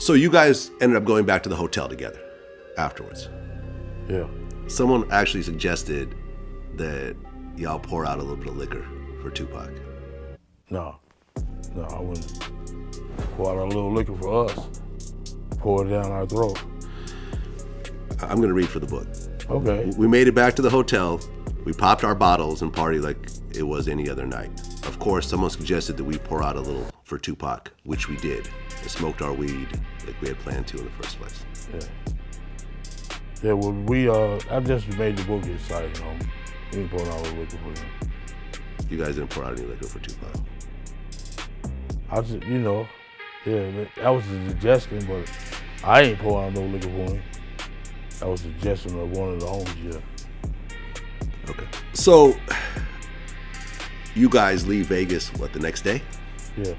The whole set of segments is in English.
So you guys ended up going back to the hotel together afterwards. Yeah. Someone actually suggested that y'all pour out a little bit of liquor for Tupac. No, I wouldn't pour out a little liquor for us. Pour it down our throat. I'm going to read for the book. Okay. We made it back to the hotel. We popped our bottles and partied like it was any other night. Of course, someone suggested that we pour out a little for Tupac, which we did, and smoked our weed like we had planned to in the first place. Yeah. Yeah, well, I just made the book exciting, We didn't pour out a liquor for him. You guys didn't pour out any liquor for Tupac? I just, yeah, that was a suggestion, but I ain't pour out no liquor for him. That was a suggestion of one of the homies, yeah. Okay. So, you guys leave Vegas, the next day? Yeah.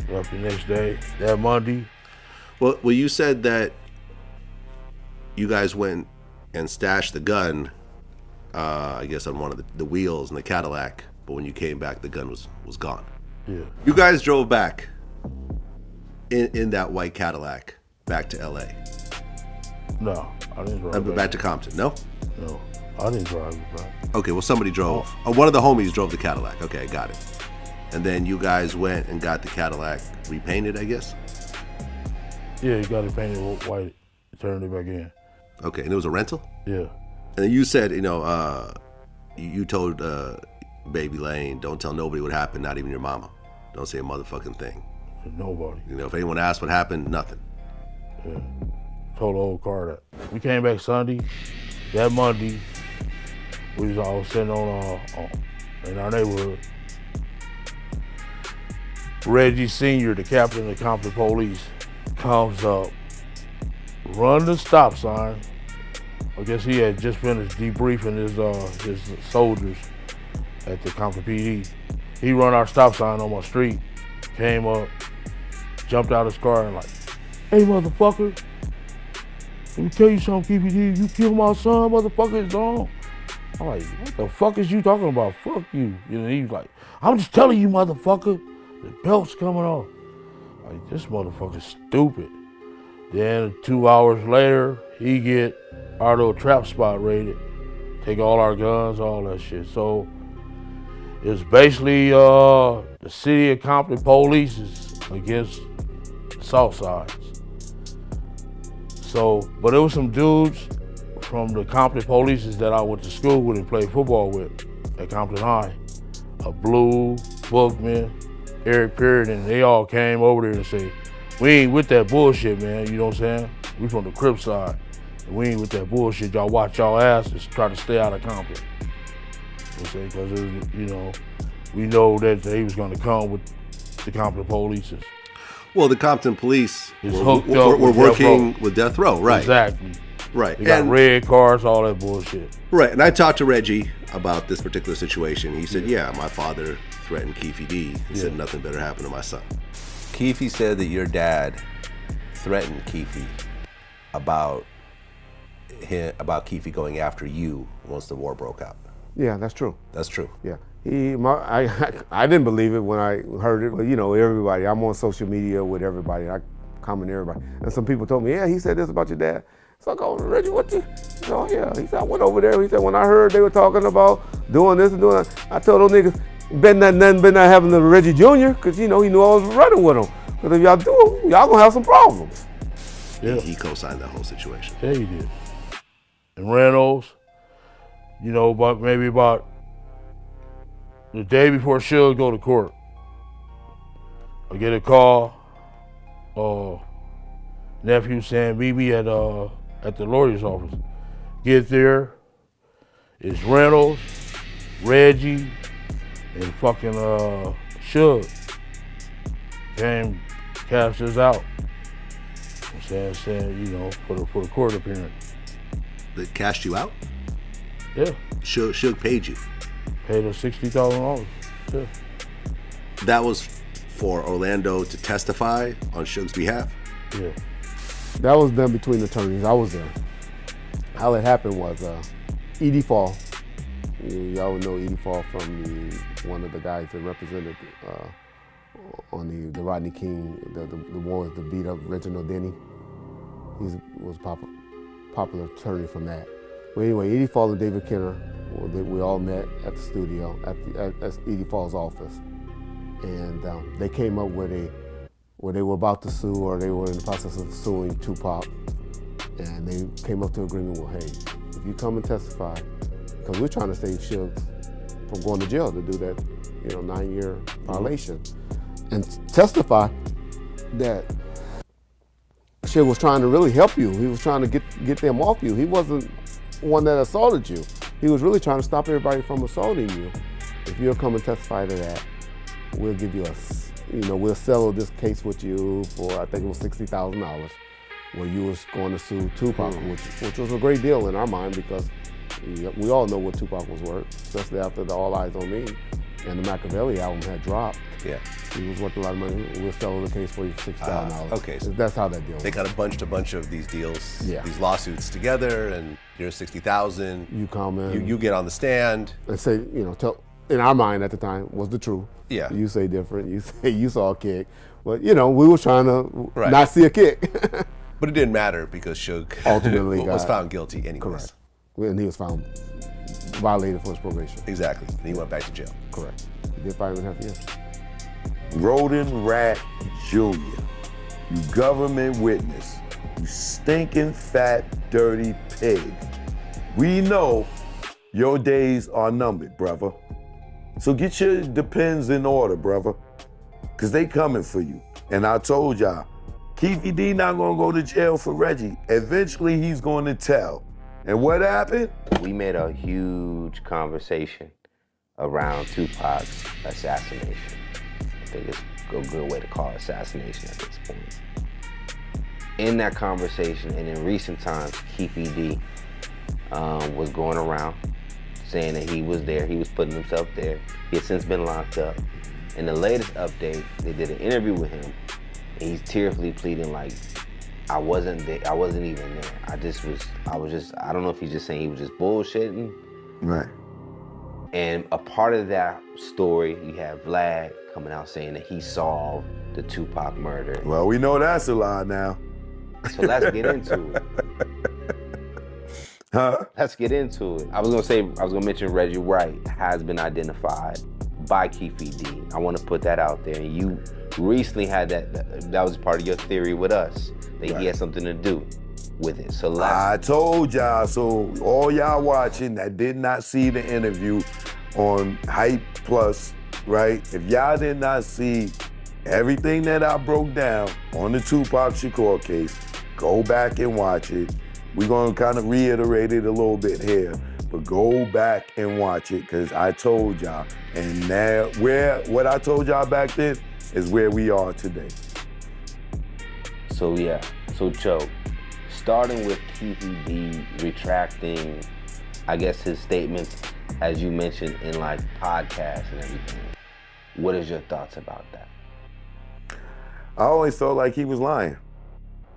Left the next day, that Monday. Well, you said that you guys went and stashed the gun, I guess on one of the wheels in the Cadillac, but when you came back, the gun was gone. Yeah. You guys drove back in that white Cadillac back to L.A. No, I didn't drive back to Compton, no? No, I didn't drive back. Okay, well, somebody drove. Oh, one of the homies drove the Cadillac. Okay, got it. And then you guys went and got the Cadillac repainted, I guess? Yeah, you got it painted white, turned it back in. Okay, and it was a rental? Yeah. And you said, you told Baby Lane, don't tell nobody what happened, not even your mama. Don't say a motherfucking thing. Nobody. If anyone asked what happened, nothing. Yeah. Told the whole car that. We came back Sunday. That Monday, we was all sitting in our neighborhood. Reggie Sr., the captain of the Compton Police, comes up, run the stop sign. I guess he had just finished debriefing his soldiers at the Compton PD. He run our stop sign on my street, came up, jumped out of his car and like, hey motherfucker, let me tell you something, Keefe D, you killed my son, motherfucker, it's on. I'm like, what the fuck is you talking about? Fuck you. He's like, I'm just telling you, motherfucker, the belt's coming off. Like, this motherfucker's stupid. Then 2 hours later, he get our little trap spot raided, take all our guns, all that shit. So it's basically the city of Compton police is against the South Sides. So, but it was some dudes from the Compton police that I went to school with and played football with at Compton High. Blue, Bookman, Eric Perry, and they all came over there and said, we ain't with that bullshit, man, you know what I'm saying? We from the Crip side, and we ain't with that bullshit. Y'all watch y'all asses, try to stay out of Compton. You know what I'm saying? Because, we know that he was gonna come with the Compton police. Well, the Compton police were working with Death Row, right? Exactly. Right. They got red cars, all that bullshit. Right, and I talked to Reggie about this particular situation. He said, yeah, my father threatened Keefe D. He said nothing better happened to my son. Keefe said that your dad threatened Keefe about Keefe going after you once the war broke out. Yeah, that's true. That's true. Yeah. I didn't believe it when I heard it, but everybody, I'm on social media with everybody, I comment everybody. And some people told me, yeah, he said this about your dad. So I go, Reggie, what you? Yeah. He said, I went over there. He said, when I heard they were talking about doing this and doing that, I told those niggas, better not having the Reggie Jr., because he knew I was running with him. Because if y'all do, y'all gonna have some problems. Yeah. He co-signed that whole situation. Yeah, he did. And Reynolds, about the day before Suge go to court, I get a call, nephew saying, meet me at the lawyer's office. Get there, it's Reynolds, Reggie, and fucking Suge. Came, cashed us out. I'm saying, for the court appearance. They cashed you out? Yeah. Suge paid you? Paid us $60,000. Yeah. That was for Orlando to testify on Suge's behalf? Yeah. That was done between the attorneys. I was there. How it happened was Edie Fall. Y'all would know Edie Fall from one of the guys that represented on the Rodney King, the one with the beat up Reginald Denny. He was popular attorney from that. Well, anyway, Edie Fall and David Kenner, we all met at the studio at Edie Fall's office, and they came up with where they were about to sue, or they were in the process of suing Tupac, and they came up to agreement with, hey, if you come and testify, because we're trying to save Suge from going to jail to do that, 9-year violation, and testify that Suge was trying to really help you. He was trying to get them off you. He wasn't one that assaulted you. He was really trying to stop everybody from assaulting you. If you'll come and testify to that, we'll give you we'll settle this case with you for, I think it was $60,000, where you was going to sue Tupac, which was a great deal in our mind, because we all know what Tupac was worth, especially after the All Eyes on Me and the Machiavelli album had dropped. Yeah. He was worth a lot of money. We'll settle the case for you for $60,000. Okay. So that's how that deal they kind of bunched a bunch of these deals, Yeah. these lawsuits together, and here's $60,000. You come in. You get on the stand. And say, tell, in our mind at the time, was the truth. Yeah. You say different. You say you saw a kick. But, we were trying to Right. not see a kick. But it didn't matter because Suge Ultimately was found guilty anyways. Correct. And he was found violated for his probation. Exactly. And he went back to jail. Correct. He did 5.5 years. Roden Rat Jr., you government witness, you stinking fat, dirty pig. We know your days are numbered, brother. So get your depends in order, brother, because they coming for you. And I told y'all, Keefe D not gonna go to jail for Reggie. Eventually he's going to tell. And what happened? We made a huge conversation around Tupac's assassination. I think it's a good way to call it assassination at this point. In that conversation, and in recent times, Keefe D was going around saying that he was there, he was putting himself there. He had since been locked up. In the latest update, they did an interview with him, and he's tearfully pleading like, I wasn't there, I wasn't even there. I don't know if he's just saying he was just bullshitting. Right. And a part of that story, you have Vlad coming out saying that he solved the Tupac murder. Well, we know that's a lie now. So let's get into it. Huh? Let's get into it. I was gonna mention Reggie Wright has been identified by Keefe D. I want to put that out there. And you recently had that was part of your theory with us, that Right. he had something to do with it. So I told y'all, so all y'all watching that did not see the interview on Hype Plus, right? If y'all did not see everything that I broke down on the Tupac Shakur case, go back and watch it. We're gonna kind of reiterate it a little bit here, but go back and watch it, because I told y'all. And now, what I told y'all back then is where we are today. So Joe, starting with Keefe D retracting, I guess, his statements, as you mentioned, in like podcasts and everything. What is your thoughts about that? I always felt like he was lying.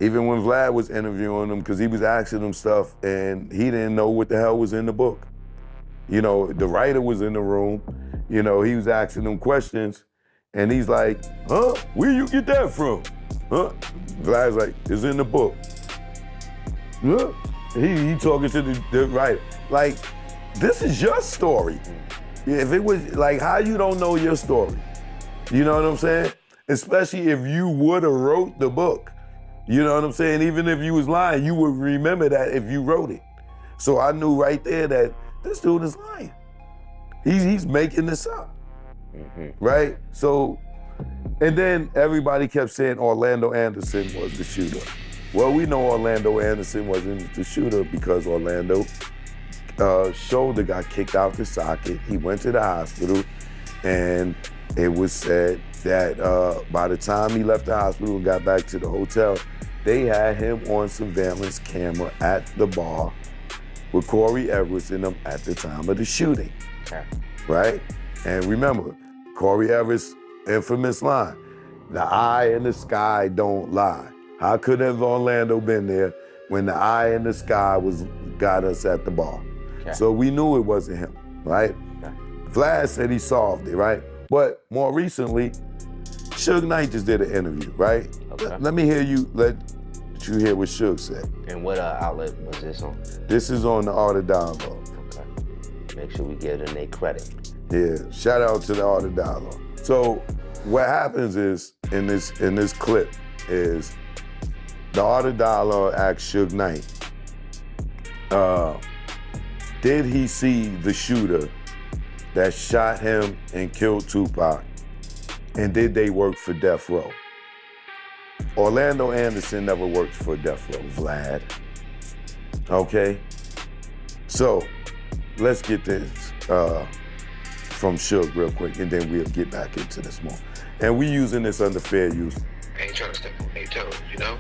Even when Vlad was interviewing him, because he was asking him stuff and he didn't know what the hell was in the book. The writer was in the room, he was asking him questions, and he's like, huh? Where you get that from? Huh? Vlad's like, it's in the book. Huh? He talking to the writer. Like, this is your story. If it was, like, how you don't know your story? You know what I'm saying? Especially if you would have wrote the book. You know what I'm saying? Even if you was lying, you would remember that if you wrote it. So I knew right there that this dude is lying. He's making this up, right? So, and then everybody kept saying Orlando Anderson was the shooter. Well, we know Orlando Anderson wasn't the shooter because Orlando shoulder got kicked out the socket. He went to the hospital, and it was said that by the time he left the hospital and got back to the hotel, they had him on surveillance camera at the bar with Corey Everest in them at the time of the shooting, right? And remember, Corey Everest's infamous line, the eye in the sky don't lie. How could have Orlando been there when the eye in the sky got us at the bar? Okay. So we knew it wasn't him, right? Okay. Vlad said he solved it, right? But more recently, Suge Knight just did an interview, right? Okay. Let me hear you. Let you hear what Suge said. And what outlet was this on? This is on the Art of Dialogue. Okay. Make sure we give them their credit. Yeah, shout out to the Art of Dialogue. So what happens is, in this clip, is the Art of Dialogue asks Suge Knight, did he see the shooter that shot him and killed Tupac, and did they work for Death Row? Orlando Anderson never worked for Death Row, Vlad. Okay? So, let's get this from Suge real quick, and then we'll get back into this more. And we using this under fair use. I ain't trying to step on their toes, you know?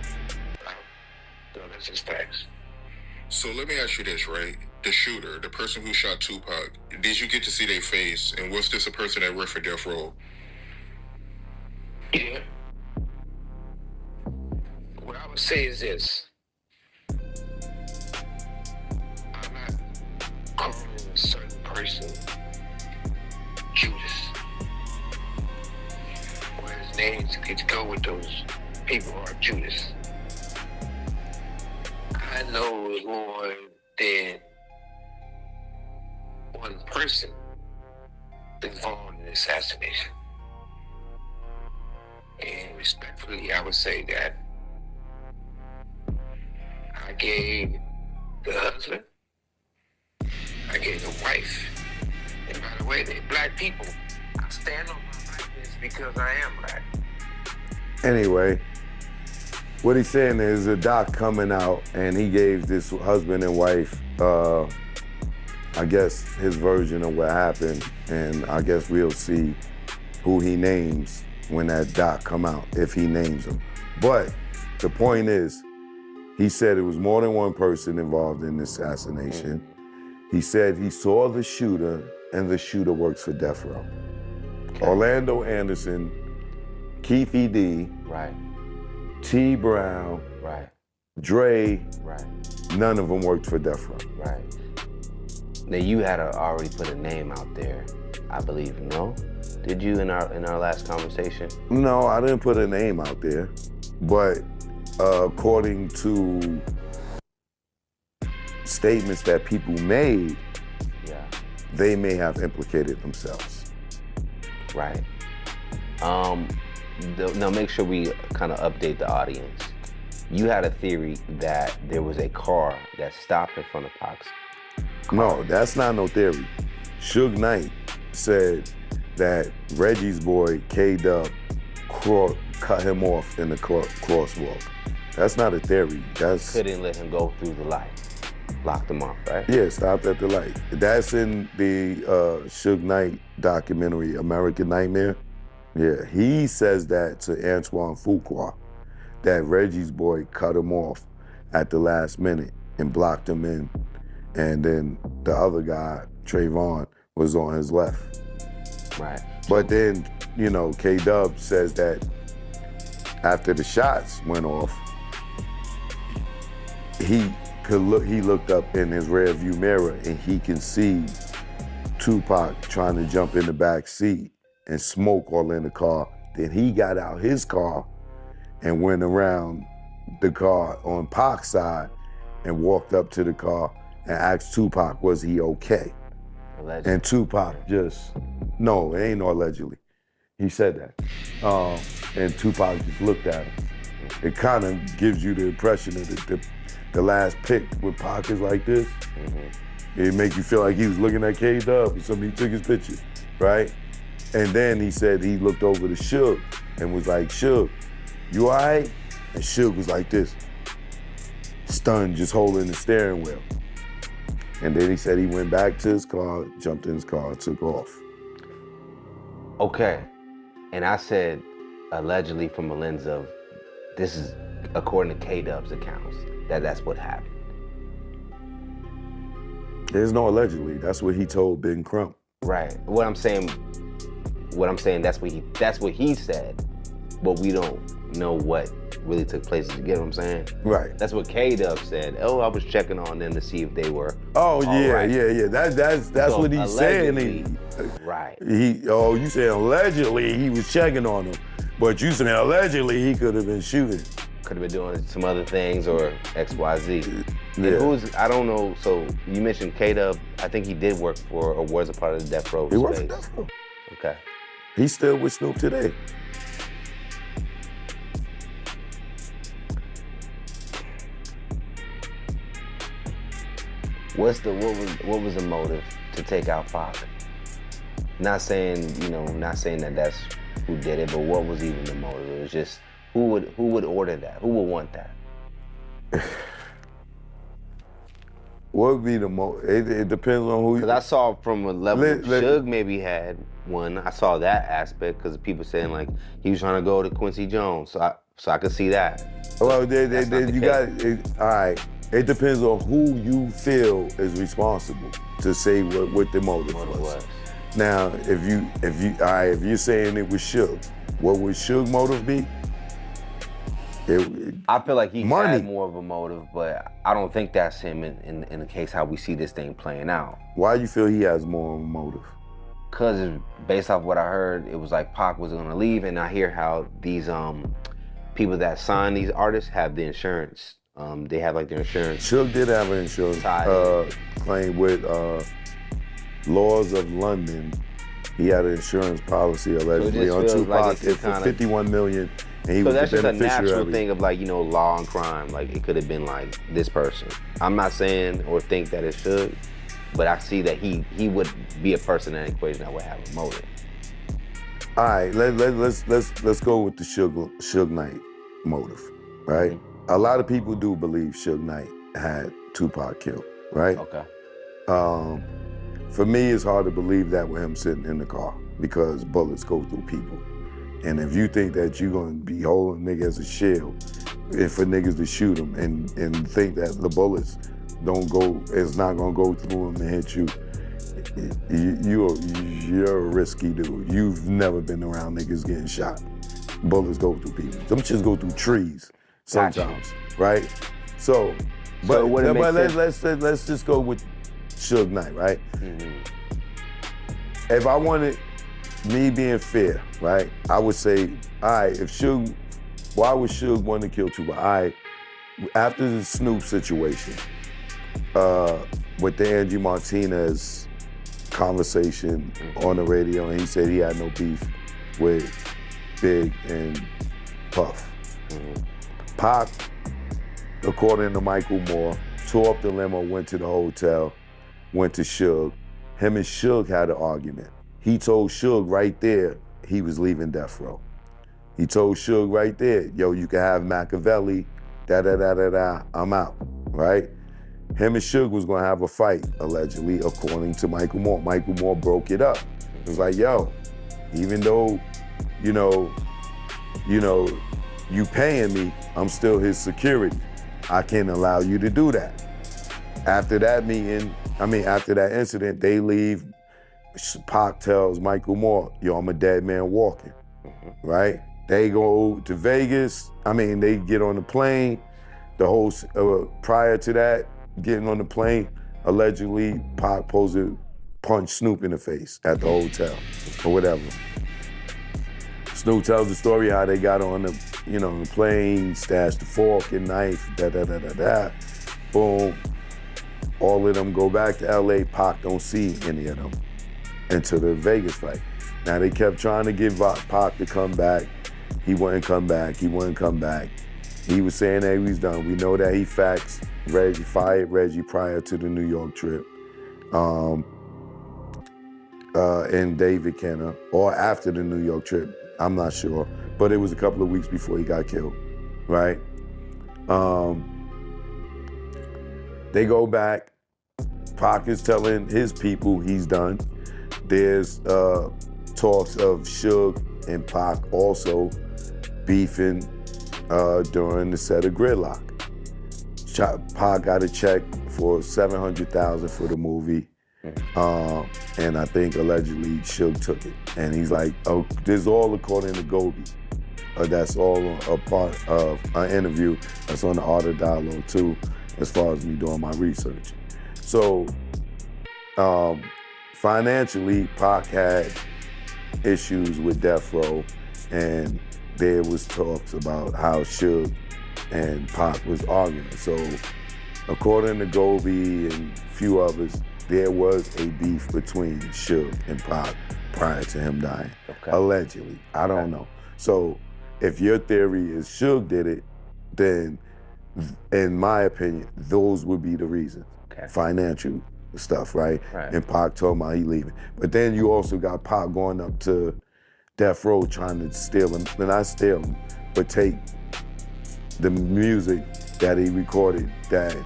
No, that's just facts. So let me ask you this, right? The shooter, the person who shot Tupac, did you get to see their face? And was this a person that worked for Death Row? Yeah. What I would say is this. I'm not calling a certain person Judas. Where his names could go with those people are Judas. I know more than one person involved in the assassination. And respectfully, I would say that I gave the husband, I gave the wife, and by the way, they're black people. I stand on my blackness because I am black. Anyway, what he's saying is a doc coming out, and he gave this husband and wife, I guess, his version of what happened, and I guess we'll see who he names when that doc come out, if he names them. But the point is, he said it was more than one person involved in the assassination. He said he saw the shooter, and the shooter works for Death Row. Okay. Orlando Anderson, Keefe D, Right. T. Brown, Right. Dre, Right. none of them worked for Death Row. Right. Now you had already put a name out there, I believe, no? Did you in our last conversation? No, I didn't put a name out there, but according to statements that people made, Yeah. they may have implicated themselves. Right. Now make sure we kind of update the audience. You had a theory that there was a car that stopped in front of Pac's. No, that's not no theory. Suge Knight said that Reggie's boy, K-Dub, cut him off in the crosswalk. That's not a theory. That's Couldn't let him go through the light. Locked him off, right? Yeah, stopped at the light. That's in the Suge Knight documentary, American Nightmare. Yeah, he says that to Antoine Fuqua, that Reggie's boy cut him off at the last minute and blocked him in. And then the other guy, Trayvon, was on his left. Right. But then, you know, K-Dub says that after the shots went off, he looked up in his rear view mirror and he can see Tupac trying to jump in the back seat and smoke all in the car. Then he got out his car and went around the car on Pac's side and walked up to the car and asked Tupac, was he okay? Allegedly. And Tupac no, it ain't no allegedly. He said that. And Tupac just looked at him. It kind of gives you the impression that the last pic with Pac is like this. Mm-hmm. It make you feel like he was looking at K-Dub or somebody took his picture, right? And then he said he looked over to Suge and was like, Suge, you all right? And Suge was like this, stunned, just holding the steering wheel. And then he said he went back to his car, jumped in his car, took off. Okay. And I said allegedly from a lens of, this is according to K-Dub's accounts, that's what happened. There's no allegedly. That's what he told Big Crump. Right. What I'm saying, that's what he said, but we don't know what really took place. You get what I'm saying? Right. That's what K-Dub said. Oh, I was checking on them to see if they were. Oh yeah, right. yeah. That's So what he's saying. right. You saying allegedly he was checking on him. But you saying allegedly he could have been shooting. Could have been doing some other things or XYZ. And Yeah. who's, I don't know, so you mentioned K-Dub. I think he did work for, or was a part of the Death Row He worked for space. Death Row. Okay. He's still with Snoop today. What was the motive to take out Pac? Not saying that that's who did it, but what was even the motive? It was just who would order that? Who would want that? What would be the most? It depends on who. Because I saw from a level Let- Suge maybe had one. I saw that aspect because people saying like he was trying to go to Quincy Jones, so I could see that. Well, That's not the you case. got all right. It depends on who you feel is responsible to say what the motive was. Now, if you're saying it was Suge, what would Suge motive be? I feel like he Money. had more of a motive, but I don't think that's him in the case how we see this thing playing out. Why you feel he has more of a motive? Cause based off what I heard, it was like Pac was gonna leave, and I hear how these people that sign these artists have the insurance. They have like their insurance. Suge did have an insurance claim with Laws of London. He had an insurance policy allegedly just on feels Tupac like it's for kinda- 51 million, and he So was that's the just a beneficiary. natural thing of like, law and crime. Like it could have been like this person. I'm not saying or think that it should, but I see that he would be a person in that equation that would have a motive. All right, let's go with the Suge Knight motive, right? Mm-hmm. A lot of people do believe Suge Knight had Tupac killed, right? Okay. For me, it's hard to believe that with him sitting in the car because bullets go through people. And if you think that you're gonna be holding a nigga as a shield, if for niggas to shoot him and think that the bullets it's not gonna go through him and hit you, you're a risky dude. You've never been around niggas getting shot. Bullets go through people. Them shits go through trees sometimes, right? So it wouldn't make sense. let's just go with Suge Knight, right? Mm-hmm. If I wanted me being fair, right, I would say, all right, why would Suge want to kill Tupac? All right, after the Snoop situation, with the Angie Martinez conversation on the radio, and he said he had no beef with Big and Puff. Pac, according to Michael Moore, tore up the limo, went to the hotel, went to Suge. Him and Suge had an argument. He told Suge right there he was leaving Death Row. He told Suge right there, yo, you can have Machiavelli, da-da-da-da-da, I'm out, right? Him and Suge was gonna have a fight, allegedly, according to Michael Moore. Michael Moore broke it up. It was like, yo, even though, you paying me, I'm still his security. I can't allow you to do that. After that incident, they leave. Pac tells Michael Moore, yo, I'm a dead man walking, right? They go to Vegas. They get on the plane. The whole, prior to that, getting on the plane, allegedly, Pac supposed to punch Snoop in the face at the hotel or whatever. Snoop tells the story how they got on the plane, stashed the fork and knife, da-da-da-da-da. Boom. All of them go back to LA. Pac don't see any of them until the Vegas fight. Now they kept trying to get Pac to come back. He wouldn't come back. He was saying that he was done. We know that he fired Reggie prior to the New York trip. And David Kenner, or after the New York trip, I'm not sure. But it was a couple of weeks before he got killed, right? They go back. Pac is telling his people he's done. There's talks of Suge and Pac also beefing during the set of Gridlock. Pac got a check for $700,000 for the movie. And I think allegedly Suge took it. And he's like, oh, this is all according to Gobi. That's all a part of an interview that's on the Art of Dialogue too, as far as me doing my research. So financially, Pac had issues with Death Row, and there was talks about how Suge and Pac was arguing. So according to Gobi and a few others, there was a beef between Suge and Pac prior to him dying. Okay. Allegedly. I don't know. So if your theory is Suge did it, then in my opinion, those would be the reasons. Okay. Financial stuff, right? Right. And Pac told him he leaving. But then you also got Pac going up to Death Row trying to steal him, and not steal him, but take the music that he recorded that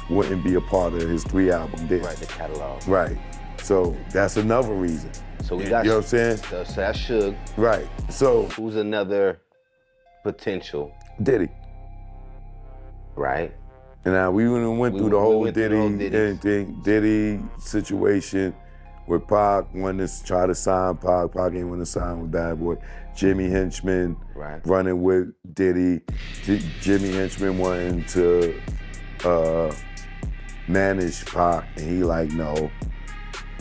wouldn't be a part of his 3-album deal. Right, the catalog. Right. So that's another reason. So we got, you know what I'm saying? So that's Suge. Right. So Who's another potential? Diddy. Right. And now we went through the whole Diddy Diddy situation with Pac wanting to try to sign Pac. Pac ain't want to sign with Bad Boy. Jimmy Henchman running with Diddy. Jimmy Henchman wanting to manage Pac, and he like, no.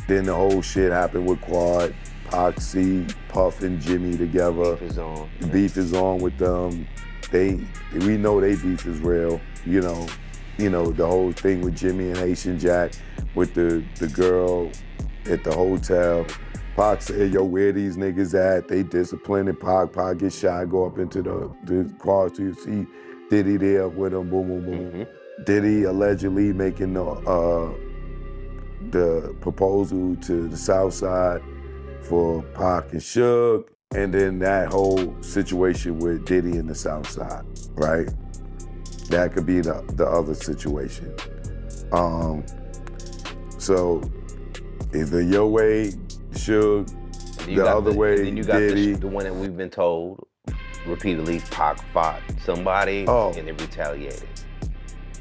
Then the whole shit happened with Quad. Pac see Puff and Jimmy together. Beef is on. The beef is on with them. We know they beef is real. You know, the whole thing with Jimmy and Haitian Jack with the girl at the hotel. Pac said, yo, where these niggas at? They disciplining Pac. Pac get shot, go up into the car so you see Diddy there with him, boom, boom, boom. Mm-hmm. Diddy allegedly making the proposal to the South Side for Pac and Suge, and then that whole situation with Diddy and the South Side, right? That could be the other situation. So either your way, Suge, the other way, then you got Diddy. the one that we've been told repeatedly, Pac fought somebody and they retaliated.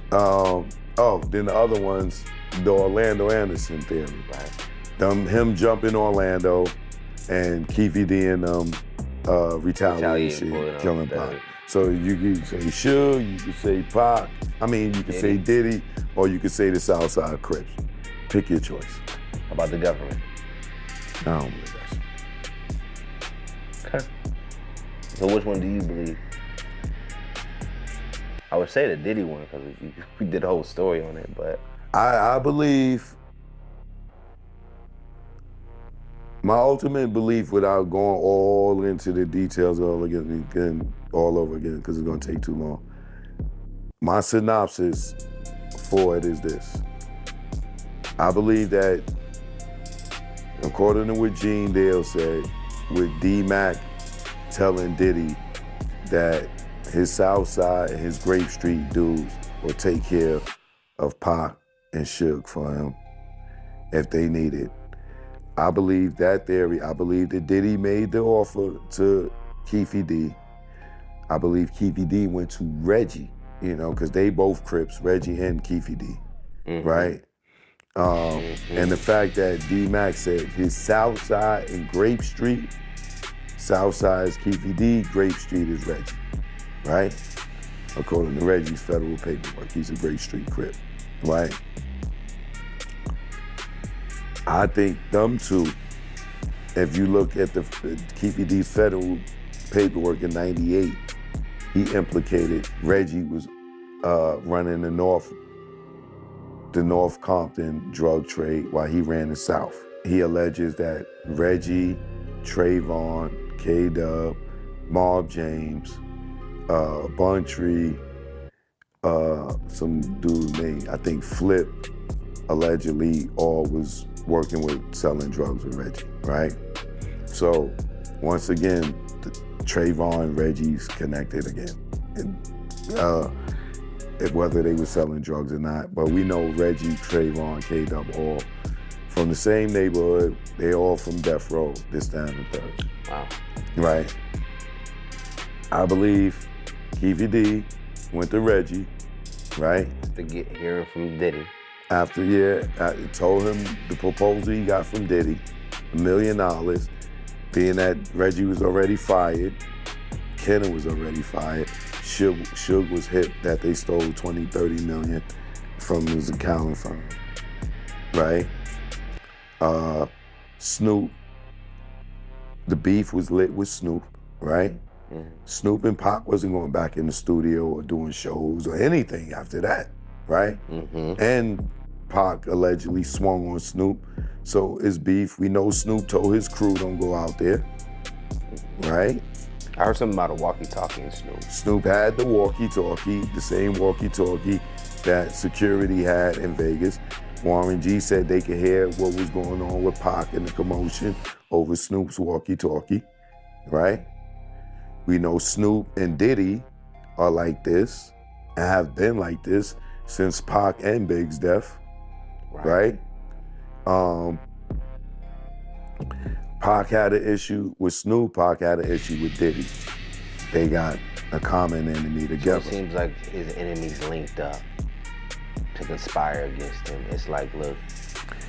Then the other one's the Orlando Anderson theory. Right. Him jumping Orlando and Keefe D and retaliation, killing Pac. So you can say Suge, you can say Pac, you can say Diddy, or you can say the Southside Crips. Pick your choice. How about the government? I don't believe that. Okay. So which one do you believe? I would say the Diddy one because we did a whole story on it, but I believe, my ultimate belief, without going all into the details all over again, because it's gonna take too long. My synopsis for it is this. I believe that, according to what Gene Dale said, with D-Mac telling Diddy that his Southside and his Grape Street dudes will take care of Pac and Suge for him if they need it. I believe that theory. I believe that Diddy made the offer to Keefe D. I believe Keefe D went to Reggie, because they both Crips, Reggie and Keefe D, right? And the fact that D-Mac said his Southside and Grape Street, Southside is Keefe D, Grape Street is Reggie, right? According to Reggie's federal paperwork, he's a Grape Street Crip, right? I think them two, if you look at the Keefe D's federal paperwork in '98, he implicated Reggie was running the North Compton drug trade while he ran the South. He alleges that Reggie, Trayvon, K-Dub, Mob James, Buntree, some dude named, I think Flip, allegedly all was working with selling drugs with Reggie, right? So once again, Trayvon and Reggie's connected again. And, whether they were selling drugs or not, but we know Reggie, Trayvon, K-Dub, all from the same neighborhood. They all from Death Row, this time and third. Wow. Right. I believe Keefe D went to Reggie, right? To get hearing from Diddy. After, I told him the proposal he got from Diddy, $1 million, being that Reggie was already fired, Kenner was already fired, Suge was hit that they stole 20, 30 million from his accounting firm, right? Snoop, the beef was lit with Snoop, right? Snoop and Pac wasn't going back in the studio or doing shows or anything after that, right? And Pac allegedly swung on Snoop. So it's beef. We know Snoop told his crew don't go out there, right? I heard something about a walkie-talkie in Snoop. Snoop had the walkie-talkie, the same walkie-talkie that security had in Vegas. Warren G said they could hear what was going on with Pac and the commotion over Snoop's walkie-talkie, right? We know Snoop and Diddy are like this and have been like this since Pac and Big's death, right? Pac had an issue with Snoop, Pac had an issue with Diddy. They got a common enemy together. So it seems like his enemies linked up to conspire against him. It's like, look,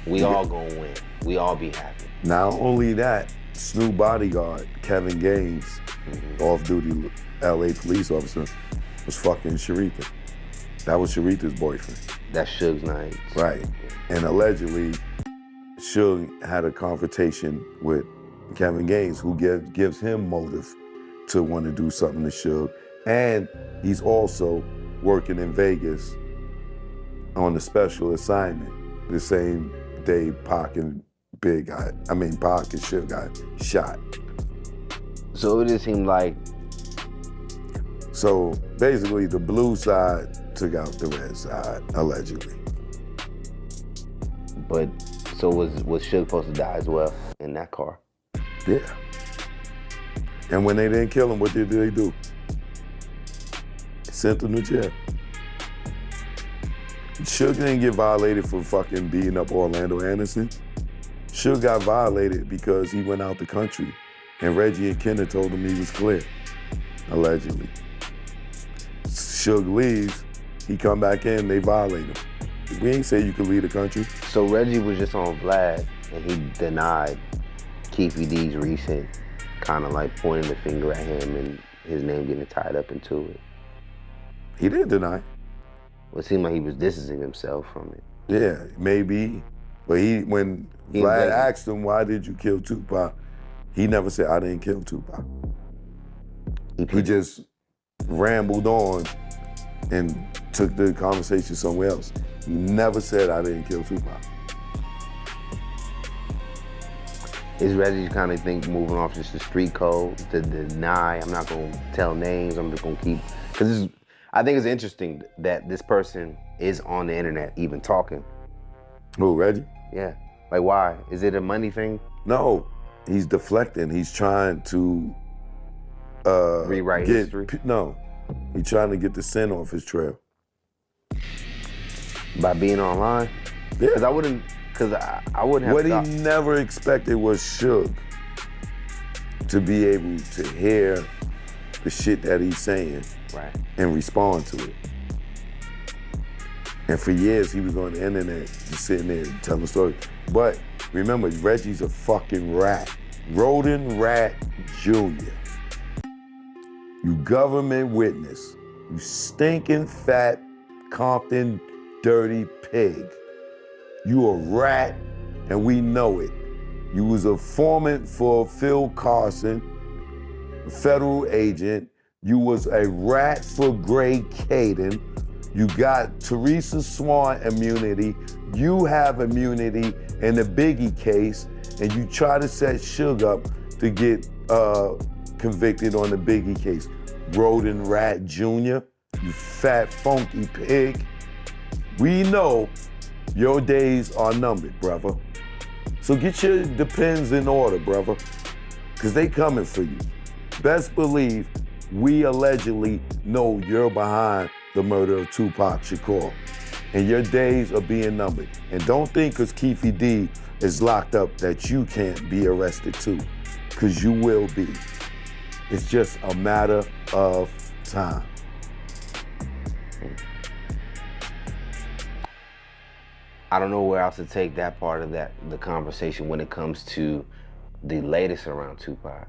we all gonna win. We all be happy. Not only that, Snoop bodyguard, Kevin Gaines, off-duty LA police officer, was fucking Sharitha. That was Sharitha's boyfriend. That's Suge's night. Right. And allegedly, Suge had a confrontation with Kevin Gaines, who gives him motive to want to do something to Suge. And he's also working in Vegas on a special assignment the same day Pac and Pac and Suge got shot. So it just seemed like... So basically the blue side took out the red side, allegedly. But, so was Suge supposed to die as well in that car? Yeah. And when they didn't kill him, what did they do? Sent him to jail. Suge didn't get violated for fucking beating up Orlando Anderson. Suge got violated because he went out the country and Reggie and Kenner told him he was clear, allegedly. Suge leaves, he come back in, they violate him. We ain't say you could leave the country. So Reggie was just on Vlad and he denied Keefe D's recent kind of like pointing the finger at him and his name getting tied up into it. He didn't deny. Well, it seemed like he was distancing himself from it. Yeah, maybe. But when Vlad asked him, why did you kill Tupac? He never said, I didn't kill Tupac. He just rambled on and took the conversation somewhere else. He never said, I didn't kill Tupac. Is Reggie kind of think moving off just the street code to deny, I'm not gonna tell names, I'm just gonna keep, because I think it's interesting that this person is on the internet even talking. Who, Reggie? Yeah, like why? Is it a money thing? No, he's deflecting. He's trying to rewrite history? No, he's trying to get the sin off his trail. By being online? Yeah. Because I wouldn't have What thought. he never expected was Suge to be able to hear the shit that he's saying and respond to it. And for years, he was on the internet just sitting there telling stories. But remember, Reggie's a fucking rat. Rodent Rat Jr. You government witness. You stinking fat Compton dirty pig. You a rat, and we know it. You was a informant for Phil Carson, a federal agent. You was a rat for Greg Caden. You got Teresa Swan immunity. You have immunity in the Biggie case, and you try to set Suge up to get convicted on the Biggie case. Rodent Rat Jr., you fat funky pig. We know your days are numbered, brother. So get your depends in order, brother, because they coming for you. Best believe we allegedly know you're behind the murder of Tupac Shakur, and your days are being numbered. And don't think because Keefe D is locked up that you can't be arrested too, because you will be. It's just a matter of time. I don't know where else to take that part of the conversation when it comes to the latest around Tupac.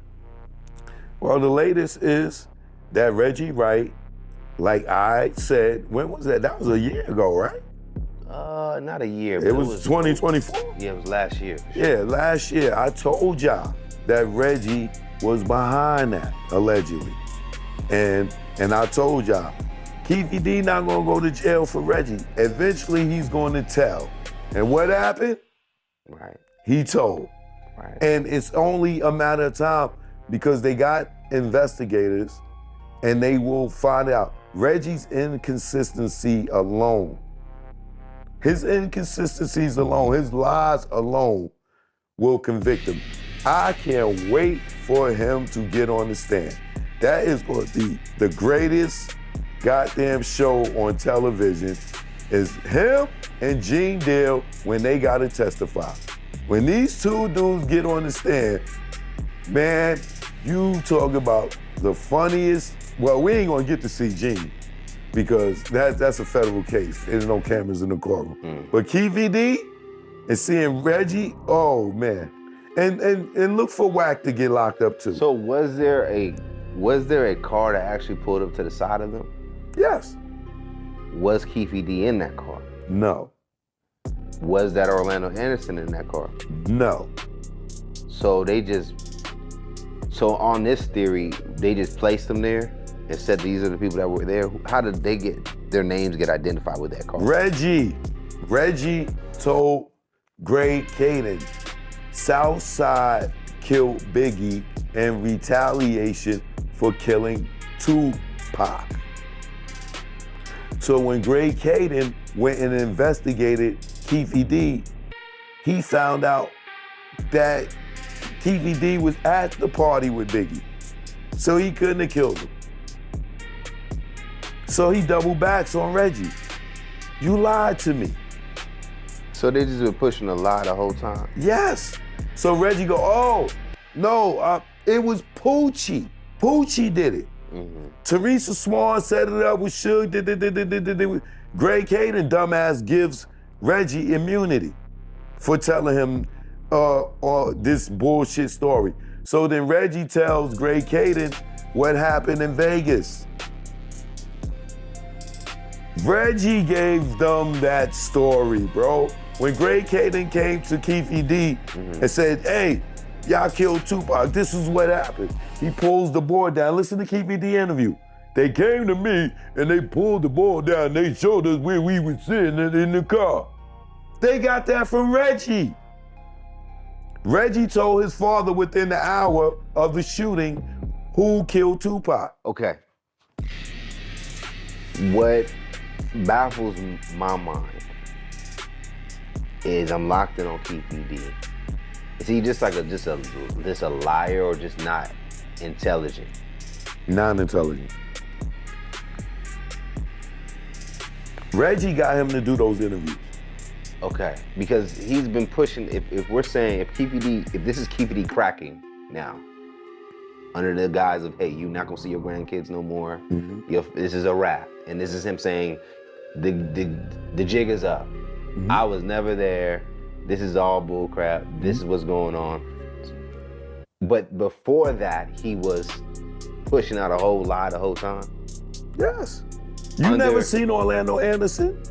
Well, the latest is that Reggie Wright, like I said, when was that? That was a year ago, right? Not a year. It was 2024? Yeah, it was last year. For sure. Yeah, last year. I told y'all that Reggie was behind that, allegedly. And I told y'all, Keefe D not gonna go to jail for Reggie. Eventually he's gonna tell. And what happened? Right. He told. Right. And it's only a matter of time because they got investigators and they will find out Reggie's inconsistency alone. His inconsistencies alone, his lies alone will convict him. I can't wait for him to get on the stand. That is going to be the greatest goddamn show on television is him and Gene Deal when they got to testify. When these two dudes get on the stand, man, you talk about the funniest, well, we ain't gonna get to see Gene because that's a federal case. There's no cameras in the courtroom. But Keefe D and seeing Reggie, oh man. And look for Wack to get locked up too. So was there a car that actually pulled up to the side of them? Yes. Was Keefe D in that car? No. Was that Orlando Anderson in that car? No. So on this theory, they just placed them there and said these are the people that were there. How did they get their names get identified with that car? Reggie told Greg Caden, Southside killed Biggie in retaliation for killing Tupac. So when Greg Caden went and investigated Keefe D, he found out that Keefe D was at the party with Biggie. So he couldn't have killed him. So he double backs on Reggie. You lied to me. So they just been pushing a lie the whole time? Yes. So Reggie go, oh, no, it was Poochie. Poochie did it. Teresa Swan set it up with Suge. Greg Caden, dumbass, gives Reggie immunity for telling him this bullshit story. So then Reggie tells Greg Caden what happened in Vegas. Reggie gave them that story, bro. When Greg Caden came to Keefe D and said, hey, y'all killed Tupac, this is what happened. He pulls the board down. Listen to Keefe D interview. They came to me and they pulled the board down. They showed us where we were sitting in the car. They got that from Reggie. Reggie told his father within the hour of the shooting who killed Tupac. Okay. What baffles my mind is I'm locked in on Keefe D. Is he just like just a liar or just not intelligent? Non-intelligent. Reggie got him to do those interviews. Okay, because he's been pushing, if we're saying, if this is Keefe D cracking now, under the guise of, hey, you're not gonna see your grandkids no more, this is a wrap, and this is him saying, the jig is up. I was never there, this is all bull crap, this is what's going on. But before that, he was pushing out a whole lie the whole time? Yes. You never seen Orlando Anderson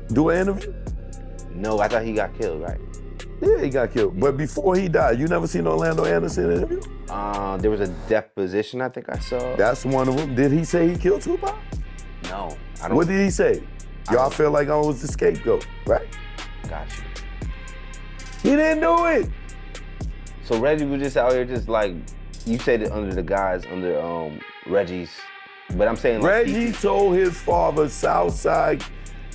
do an interview? No, I thought he got killed, right? Yeah, he got killed. But before he died, you never seen Orlando Anderson interview? There was a deposition I think I saw. That's one of them. Did he say he killed Tupac? No, I don't. What did he say? Y'all feel like I was the scapegoat, right? Got you. He didn't do it. So Reggie was just out here just like, you said it under the guise, under Reggie's, but I'm saying like Reggie told his father Southside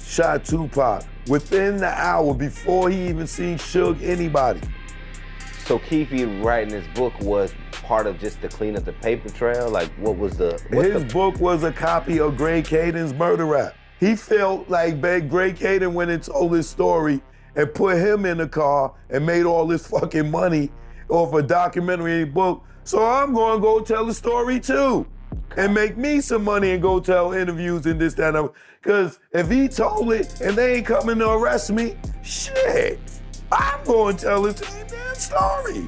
shot Tupac within the hour before he even seen Suge anybody. So Keefe writing this book was part of just to clean up the paper trail? Like what was His book was a copy of Greg Caden's murder rap. He felt like Greg Caden went and told his story and put him in the car and made all this fucking money off a documentary book. So I'm gonna go tell the story too and make me some money and go tell interviews and this, that, and that. Cause if he told it and they ain't coming to arrest me, shit, I'm going to tell the same damn story.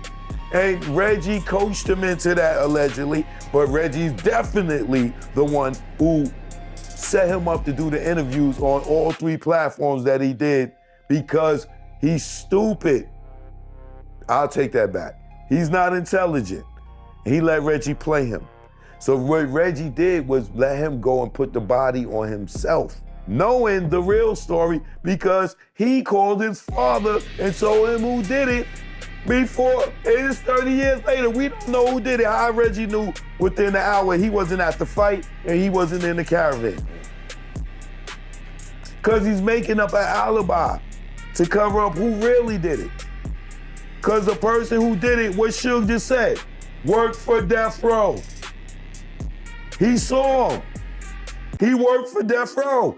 And Reggie coached him into that allegedly, but Reggie's definitely the one who set him up to do the interviews on all 3 platforms that he did because he's stupid. I'll take that back. He's not intelligent. He let Reggie play him. So what Reggie did was let him go and put the body on himself, knowing the real story because he called his father and told him who did it before. It is 30 years later. We don't know who did it. How Reggie knew within the hour he wasn't at the fight and he wasn't in the caravan. Because he's making up an alibi to cover up who really did it. Because the person who did it, what Suge just said, worked for Death Row. He saw him. He worked for Death Row.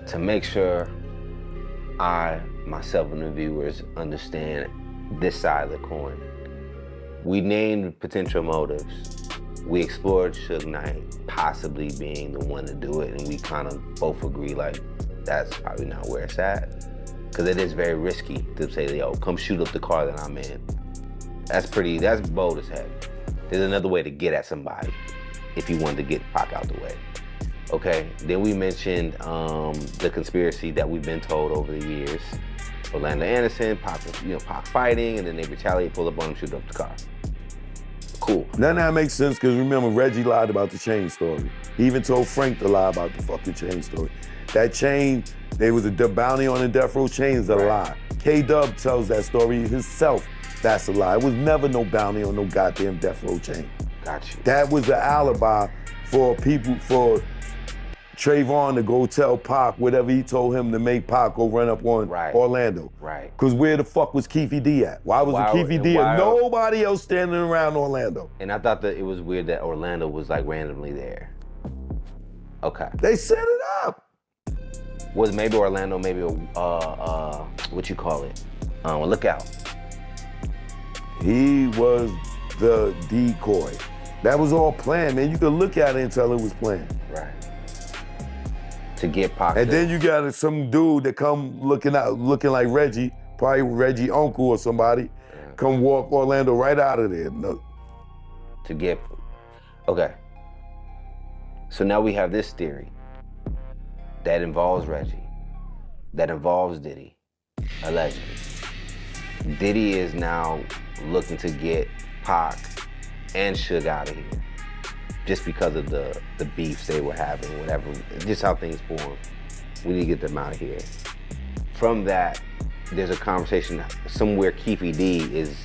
To make sure I, myself, and the viewers understand this side of the coin, we named potential motives. We explored Suge Knight possibly being the one to do it, and we kind of both agree like that's probably not where it's at. Because it is very risky to say, yo, come shoot up the car that I'm in. That's bold as heck. There's another way to get at somebody if you wanted to get Pac out the way. Okay, then we mentioned the conspiracy that we've been told over the years. Orlando Anderson, Pac fighting, and then they retaliate, pull up on him, shoot up the car. Cool. None of that makes sense because remember, Reggie lied about the chain story. He even told Frank to lie about the fucking chain story. That chain, there was a bounty on the Death Row chain is a lie. K-Dub tells that story himself. That's a lie. It was never no bounty on no goddamn Death Row chain. Got you. That was the alibi for Trayvon to go tell Pac whatever he told him to make Pac go run up on Orlando. Right. Because where the fuck was Keefe D at? Why was Keefe D at? Nobody else standing around Orlando. And I thought that it was weird that Orlando was like randomly there. Okay. They set it up. Was maybe Orlando, maybe what you call it? A lookout. He was the decoy. That was all planned, man. You could look at it and tell it was planned. Right. To get Pac. And then you got some dude that come looking like Reggie, probably Reggie uncle or somebody, come walk Orlando right out of there. No. To get, okay. So now we have this theory that involves Reggie, that involves Diddy, allegedly. Diddy is now looking to get Pac and Suge out of here just because of the beefs they were having, whatever, just how things form. We need to get them out of here. From that, there's a conversation somewhere Keefe D is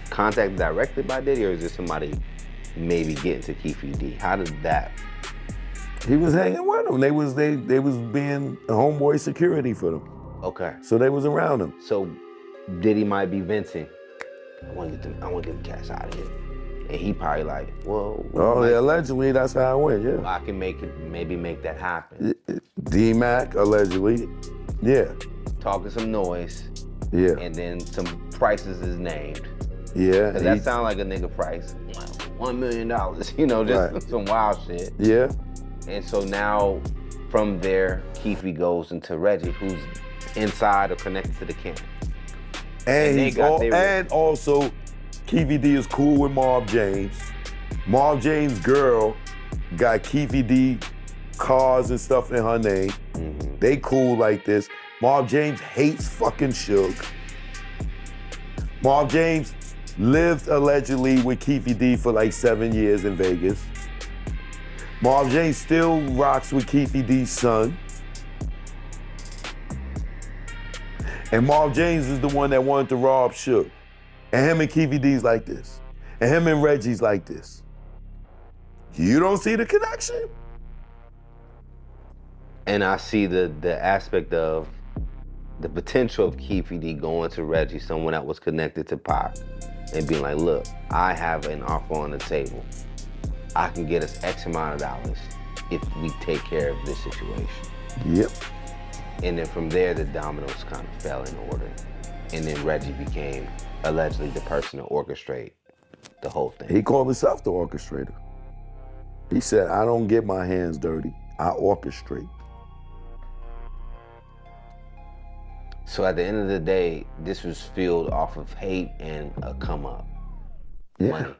contacted directly by Diddy, or is there somebody maybe getting to Keefe D? How did that? He was hanging with them. They was being homeboy security for them. Okay. So they was around him. So Diddy might be venting. I want to get the cats out of here. And he probably like, whoa. Oh, yeah, allegedly that's how it went, yeah. I can maybe make that happen. D-Mac, allegedly, yeah. Talking some noise. Yeah. And then some prices is named. Yeah. Cause that sound like a nigga price. $1 million, you know, just some wild shit. Yeah. And so now, from there, Keefe goes into Reggie, who's inside or connected to the camp. And also, Keefe D is cool with Marv James. Marv James' girl got Keefe D cars and stuff in her name. Mm-hmm. They cool like this. Marv James hates fucking Suge. Marv James lived allegedly with Keefe D for like 7 years in Vegas. Marv James still rocks with Keefe D's son. And Marv James is the one that wanted to rob Suge. And him and Keefe D's like this. And him and Reggie's like this. You don't see the connection? And I see the aspect of the potential of Keefe D going to Reggie, someone that was connected to Pac, and being like, look, I have an offer on the table. I can get us X amount of dollars if we take care of this situation. Yep. And then from there, the dominoes kind of fell in order. And then Reggie became allegedly the person to orchestrate the whole thing. He called himself the orchestrator. He said, I don't get my hands dirty, I orchestrate. So at the end of the day, this was fueled off of hate and a come up. Yeah. Money.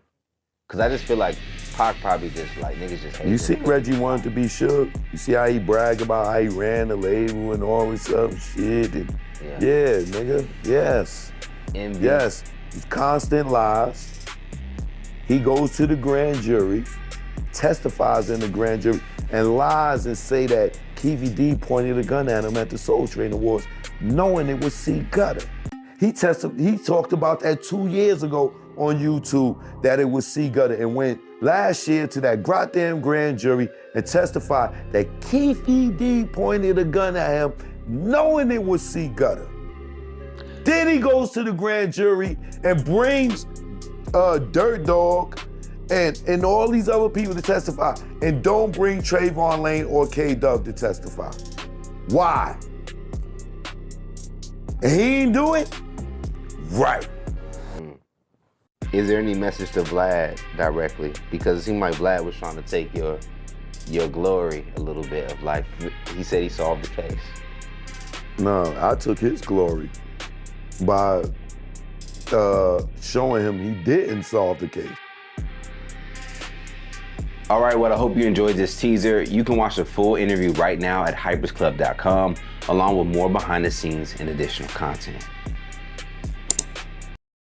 Cause I just feel like Pac probably just like, niggas just hate You him. see Reggie wanted to be Suge? You see how he bragged about how he ran the label and all this other shit? And yeah, nigga, yes. Envy. Yes, constant lies. He goes to the grand jury, testifies in the grand jury, and lies and say that Keefe D pointed a gun at him at the Soul Train Awards, knowing it was C. Gutter. He talked about that 2 years ago on YouTube, that it was C. Gutter, and went last year to that goddamn grand jury and testified that Keefe D pointed a gun at him, knowing it was C. Gutter. Then he goes to the grand jury and brings Dirt Dog and all these other people to testify, and don't bring Trayvon Lane or K-Dub to testify. Why? And he ain't do it? Right. Is there any message to Vlad directly? Because it seemed like Vlad was trying to take your glory a little bit of life. He said he solved the case. No, I took his glory by showing him he didn't solve the case. All right, well, I hope you enjoyed this teaser. You can watch the full interview right now at hypersclub.com, along with more behind the scenes and additional content.